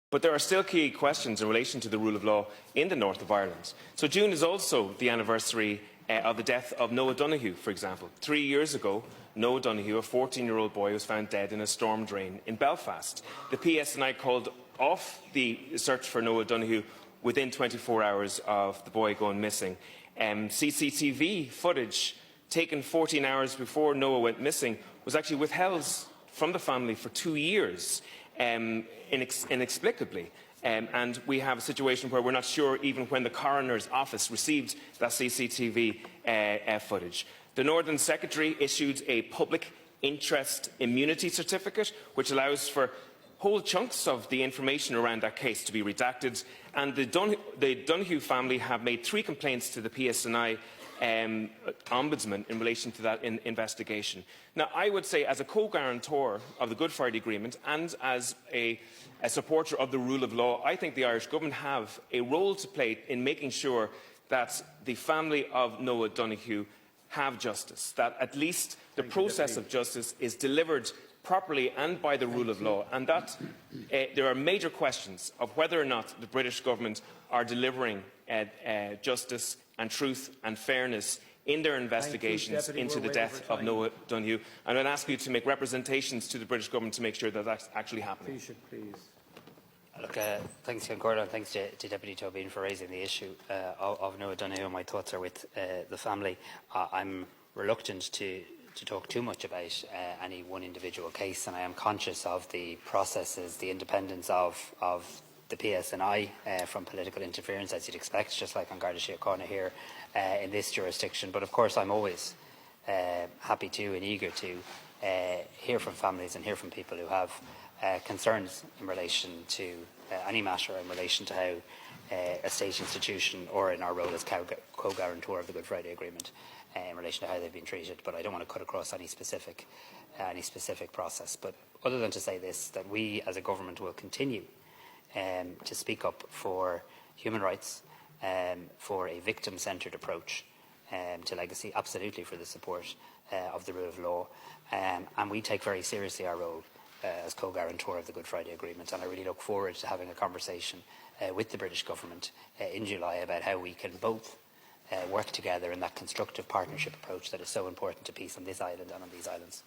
But there are still key questions in relation to the rule of law in the north of Ireland. So June is also the anniversary of the death of Noah Donohoe, for example. 3 years ago, Noah Donohoe, a 14-year-old boy, was found dead in a storm drain in Belfast. The PSNI called off the search for Noah Donohoe within 24 hours of the boy going missing. CCTV footage taken 14 hours before Noah went missing was actually withheld from the family for 2 years, inexplicably. And we have a situation where we're not sure even when the coroner's office received that CCTV footage. The Northern Secretary issued a public interest immunity certificate, which allows for whole chunks of the information around that case to be redacted. And the Donohoe family have made 3 complaints to the PSNI Ombudsman in relation to that investigation. Now, I would say, as a co-guarantor of the Good Friday Agreement and as a supporter of the rule of law, I think the Irish Government have a role to play in making sure that the family of Noah Donohoe have justice, that at least the process of justice is delivered properly and by the rule of law, and that there are major questions of whether or not the British Government are delivering justice and truth and fairness in their investigations into the death of Noah Donohoe. And I'd ask you to make representations to the British Government to make sure that that's actually happening. Please. Look, thanks, Gordon, and thanks to Deputy Tóibīn for raising the issue of Noah Donohoe. My thoughts are with the family. I'm reluctant to talk too much about any one individual case, and I am conscious of the processes, the independence of the PSNI from political interference, as you'd expect, just like on Garda Síochána here in this jurisdiction. But of course, I'm always happy to and eager to hear from families and hear from people who have concerns in relation to any matter in relation to how a state institution, or in our role as co-guarantor of the Good Friday Agreement, in relation to how they've been treated. But I don't want to cut across any specific process. But other than to say this, that we as a government will continue to speak up for human rights, for a victim-centred approach to legacy, absolutely for the support of the rule of law. And we take very seriously our role as co-guarantor of the Good Friday Agreement, and I really look forward to having a conversation with the British Government in July about how we can both work together in that constructive partnership approach that is so important to peace on this island and on these islands.